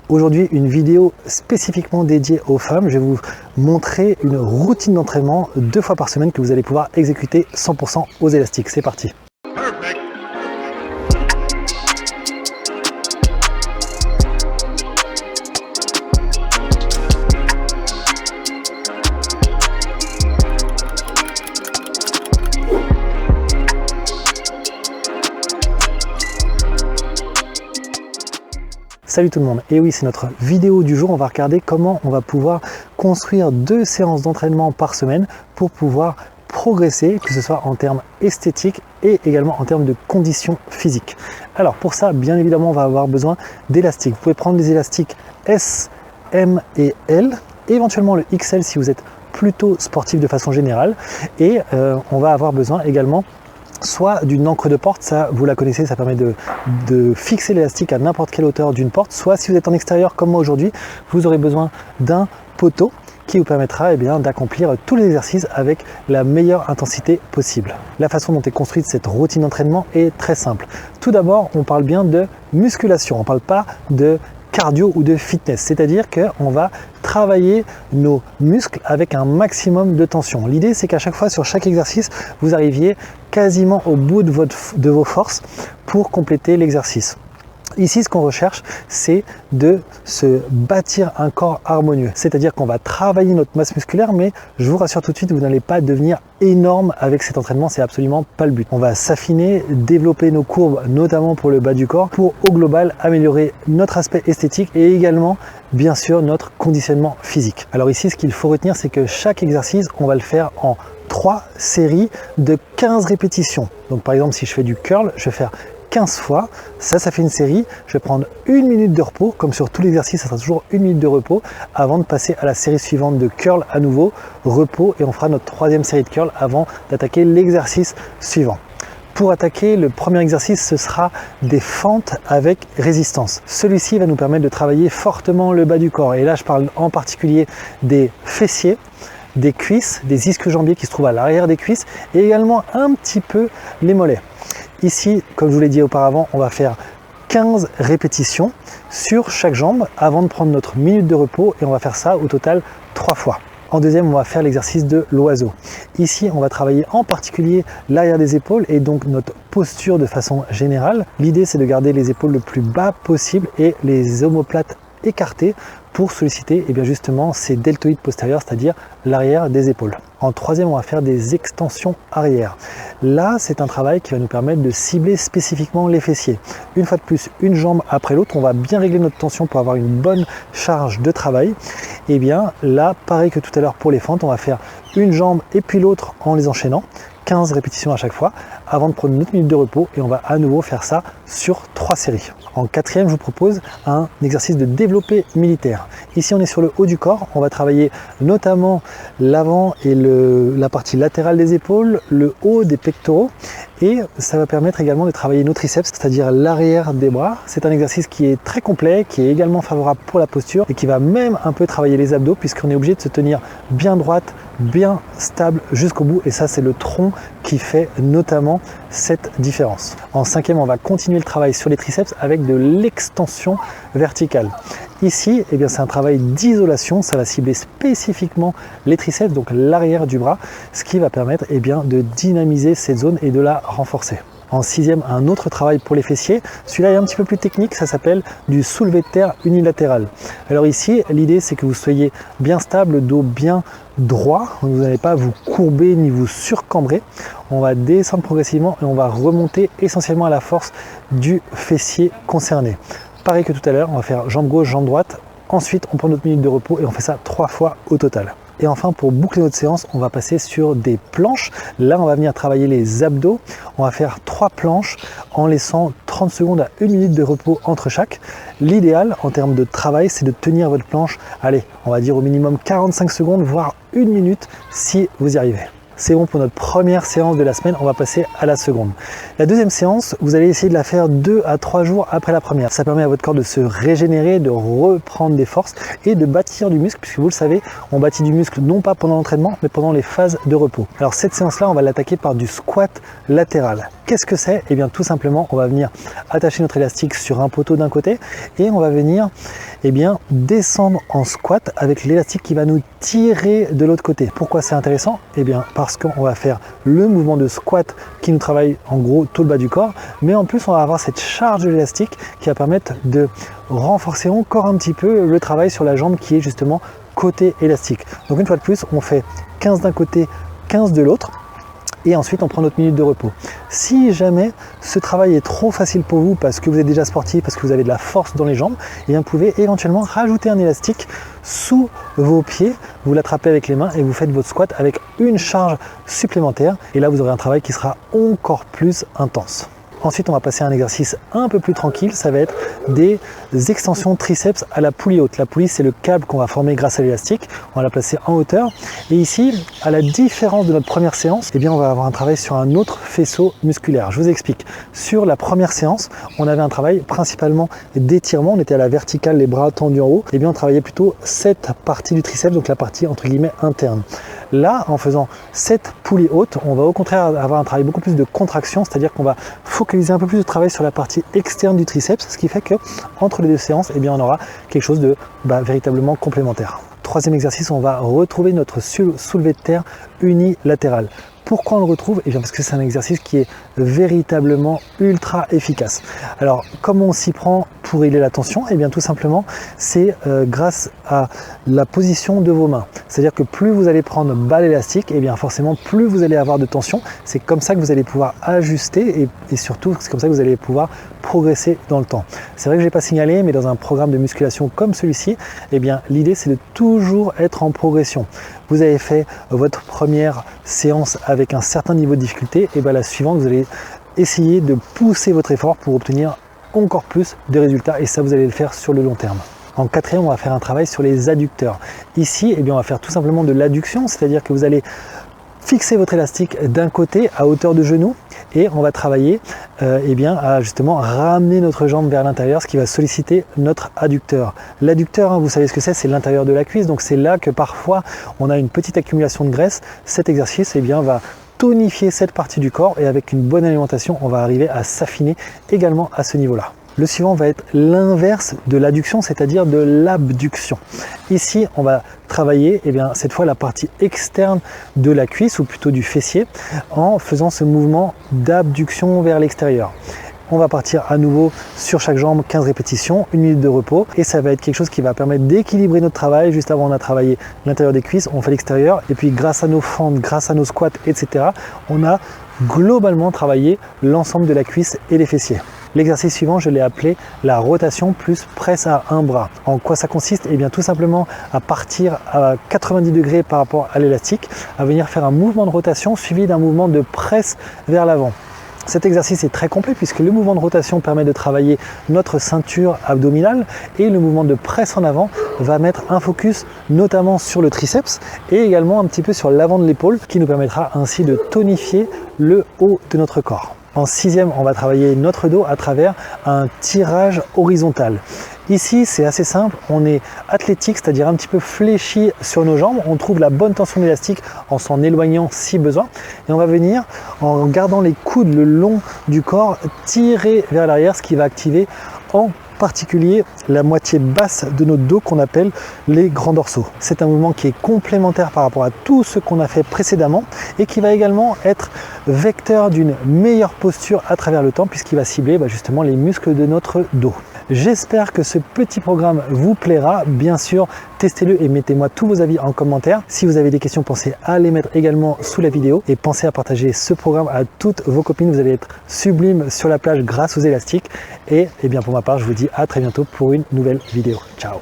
Aujourd'hui, une vidéo spécifiquement dédiée aux femmes. Je vais vous montrer une routine d'entraînement 2 fois par semaine que vous allez pouvoir exécuter 100% aux élastiques. C'est parti. Salut tout le monde, et oui, c'est notre vidéo du jour. On va regarder comment on va pouvoir construire 2 séances d'entraînement par semaine pour pouvoir progresser, que ce soit en termes esthétiques et également en termes de conditions physiques. Alors pour ça, bien évidemment, on va avoir besoin d'élastiques. Vous pouvez prendre des élastiques S, M et L, éventuellement le XL si vous êtes plutôt sportif de façon générale. Et on va avoir besoin également soit d'une encre de porte, ça vous la connaissez, ça permet de fixer l'élastique à n'importe quelle hauteur d'une porte, soit si vous êtes en extérieur comme moi aujourd'hui, vous aurez besoin d'un poteau qui vous permettra d'accomplir tous les exercices avec la meilleure intensité possible. La façon dont est construite cette routine d'entraînement est très simple. Tout d'abord, on parle bien de musculation, on ne parle pas de cardio ou de fitness, c'est-à-dire qu'on va travailler nos muscles avec un maximum de tension. L'idée, c'est qu'à chaque fois, sur chaque exercice, vous arriviez quasiment au bout de vos forces pour compléter l'exercice. Ici, ce qu'on recherche, c'est de se bâtir un corps harmonieux. C'est-à-dire qu'on va travailler notre masse musculaire, mais je vous rassure tout de suite, vous n'allez pas devenir énorme avec cet entraînement, c'est absolument pas le but. On va s'affiner, développer nos courbes, notamment pour le bas du corps, pour au global améliorer notre aspect esthétique et également, bien sûr, notre conditionnement physique. Alors ici, ce qu'il faut retenir, c'est que chaque exercice, on va le faire en 3 séries de 15 répétitions. Donc par exemple, si je fais du curl, je vais faire 15 fois, ça fait une série, je vais prendre 1 minute de repos, comme sur tout l'exercice, ça sera toujours 1 minute de repos, avant de passer à la série suivante de curl à nouveau, repos, et on fera notre 3e série de curl avant d'attaquer l'exercice suivant. Pour attaquer le premier exercice, ce sera des fentes avec résistance. Celui-ci va nous permettre de travailler fortement le bas du corps, et là je parle en particulier des fessiers, des cuisses, des ischio-jambiers qui se trouvent à l'arrière des cuisses, et également un petit peu les mollets. Ici, comme je vous l'ai dit auparavant, on va faire 15 répétitions sur chaque jambe avant de prendre notre minute de repos et on va faire ça au total 3 fois. En deuxième, on va faire l'exercice de l'oiseau. Ici, on va travailler en particulier l'arrière des épaules et donc notre posture de façon générale. L'idée, c'est de garder les épaules le plus bas possible et les omoplates écartées pour solliciter justement ces deltoïdes postérieurs, c'est-à-dire l'arrière des épaules. En troisième, on va faire des extensions arrière. Là, c'est un travail qui va nous permettre de cibler spécifiquement les fessiers. Une fois de plus, une jambe après l'autre, on va bien régler notre tension pour avoir une bonne charge de travail. Et bien là, pareil que tout à l'heure pour les fentes, on va faire une jambe et puis l'autre en les enchaînant. 15 répétitions à chaque fois avant de prendre une autre minute de repos et on va à nouveau faire ça sur 3 séries. En quatrième, je vous propose un exercice de développé militaire. Ici, on est sur le haut du corps. On va travailler notamment l'avant et la partie latérale des épaules, le haut des pectoraux et ça va permettre également de travailler nos triceps, c'est-à-dire l'arrière des bras. C'est un exercice qui est très complet, qui est également favorable pour la posture et qui va même un peu travailler les abdos puisqu'on est obligé de se tenir bien droite, bien stable jusqu'au bout et ça c'est le tronc qui fait notamment cette différence. En cinquième, on va continuer le travail sur les triceps avec de l'extension verticale. Ici, c'est un travail d'isolation, ça va cibler spécifiquement les triceps, donc l'arrière du bras, ce qui va permettre de dynamiser cette zone et de la renforcer. En sixième, un autre travail pour les fessiers. Celui-là est un petit peu plus technique, ça s'appelle du soulevé de terre unilatéral. Alors ici, l'idée c'est que vous soyez bien stable, dos bien droit, vous n'allez pas vous courber ni vous surcambrer. On va descendre progressivement et on va remonter essentiellement à la force du fessier concerné. Pareil que tout à l'heure, on va faire jambe gauche, jambe droite. Ensuite, on prend notre minute de repos et on fait ça 3 fois au total. Et enfin, pour boucler notre séance, on va passer sur des planches. Là, on va venir travailler les abdos. On va faire 3 planches en laissant 30 secondes à 1 minute de repos entre chaque. L'idéal en termes de travail, c'est de tenir votre planche, allez, on va dire au minimum 45 secondes, voire 1 minute si vous y arrivez. C'est bon pour notre première séance de la semaine, on va passer à la seconde. La deuxième séance, vous allez essayer de la faire 2 à 3 jours après la première. Ça permet à votre corps de se régénérer, de reprendre des forces et de bâtir du muscle, puisque vous le savez, on bâtit du muscle non pas pendant l'entraînement, mais pendant les phases de repos. Alors cette séance-là, on va l'attaquer par du squat latéral. Qu'est-ce que c'est? Eh bien tout simplement, on va venir attacher notre élastique sur un poteau d'un côté et on va venir descendre en squat avec l'élastique qui va nous tirer de l'autre côté. Pourquoi c'est intéressant? Eh bien parce qu'on va faire le mouvement de squat qui nous travaille en gros tout le bas du corps, mais en plus on va avoir cette charge de l'élastique qui va permettre de renforcer encore un petit peu le travail sur la jambe qui est justement côté élastique. Donc une fois de plus, on fait 15 d'un côté, 15 de l'autre. Et ensuite on prend notre minute de repos. Si jamais ce travail est trop facile pour vous parce que vous êtes déjà sportif, parce que vous avez de la force dans les jambes, et bien vous pouvez éventuellement rajouter un élastique sous vos pieds, vous l'attrapez avec les mains et vous faites votre squat avec une charge supplémentaire. Et là vous aurez un travail qui sera encore plus intense. Ensuite, on va passer à un exercice un peu plus tranquille, ça va être des extensions triceps à la poulie haute. La poulie, c'est le câble qu'on va former grâce à l'élastique. On va la placer en hauteur. Et ici, à la différence de notre première séance, eh bien, on va avoir un travail sur un autre faisceau musculaire. Je vous explique. Sur la première séance, on avait un travail principalement d'étirement. On était à la verticale, les bras tendus en haut. Eh bien, on travaillait plutôt cette partie du triceps, donc la partie entre guillemets interne. Là, en faisant cette poulie haute, on va au contraire avoir un travail beaucoup plus de contraction, c'est-à-dire qu'on va focaliser un peu plus de travail sur la partie externe du triceps, ce qui fait que entre les deux séances, eh bien, on aura quelque chose de véritablement complémentaire. Troisième exercice, on va retrouver notre soulevé de terre unilatéral. Pourquoi on le retrouve? Eh bien parce que c'est un exercice qui est véritablement ultra efficace. Alors, comment on s'y prend pour régler la tension? Eh bien tout simplement, c'est grâce à la position de vos mains. C'est-à-dire que plus vous allez prendre bas l'élastique, eh bien forcément plus vous allez avoir de tension. C'est comme ça que vous allez pouvoir ajuster et surtout c'est comme ça que vous allez pouvoir progresser dans le temps. C'est vrai que je n'ai pas signalé, mais dans un programme de musculation comme celui-ci, eh bien l'idée c'est de toujours être en progression. Vous avez fait votre première séance avec un certain niveau de difficulté, et bien la suivante, vous allez essayer de pousser votre effort pour obtenir encore plus de résultats, et ça vous allez le faire sur le long terme. En quatrième, on va faire un travail sur les adducteurs. Ici, eh bien, on va faire tout simplement de l'adduction, c'est-à-dire que vous allez fixer votre élastique d'un côté à hauteur de genou et on va travailler à justement ramener notre jambe vers l'intérieur, ce qui va solliciter notre adducteur. L'adducteur, vous savez ce que c'est l'intérieur de la cuisse, donc c'est là que parfois on a une petite accumulation de graisse. Cet exercice va tonifier cette partie du corps et avec une bonne alimentation, on va arriver à s'affiner également à ce niveau-là. Le suivant va être l'inverse de l'adduction, c'est-à-dire de l'abduction. Ici, on va travailler cette fois la partie externe de la cuisse, ou plutôt du fessier, en faisant ce mouvement d'abduction vers l'extérieur. On va partir à nouveau sur chaque jambe, 15 répétitions, 1 minute de repos, et ça va être quelque chose qui va permettre d'équilibrer notre travail. Juste avant, on a travaillé l'intérieur des cuisses, on fait l'extérieur, et puis grâce à nos fentes, grâce à nos squats, etc., on a globalement travaillé l'ensemble de la cuisse et les fessiers. L'exercice suivant, je l'ai appelé la rotation plus presse à un bras. En quoi ça consiste? Eh bien tout simplement à partir à 90 degrés par rapport à l'élastique, à venir faire un mouvement de rotation suivi d'un mouvement de presse vers l'avant. Cet exercice est très complet puisque le mouvement de rotation permet de travailler notre ceinture abdominale et le mouvement de presse en avant va mettre un focus notamment sur le triceps et également un petit peu sur l'avant de l'épaule qui nous permettra ainsi de tonifier le haut de notre corps. En sixième, on va travailler notre dos à travers un tirage horizontal. Ici, c'est assez simple, on est athlétique, c'est-à-dire un petit peu fléchi sur nos jambes. On trouve la bonne tension élastique en s'en éloignant si besoin. Et on va venir, en gardant les coudes le long du corps, tirer vers l'arrière, ce qui va activer en particulier la moitié basse de notre dos qu'on appelle les grands dorsaux. C'est un mouvement qui est complémentaire par rapport à tout ce qu'on a fait précédemment et qui va également être vecteur d'une meilleure posture à travers le temps puisqu'il va cibler justement les muscles de notre dos. J'espère que ce petit programme vous plaira. Bien sûr, testez-le et mettez-moi tous vos avis en commentaire. Si vous avez des questions, pensez à les mettre également sous la vidéo et pensez à partager ce programme à toutes vos copines. Vous allez être sublime sur la plage grâce aux élastiques. Et bien pour ma part, je vous dis à très bientôt pour une nouvelle vidéo. Ciao!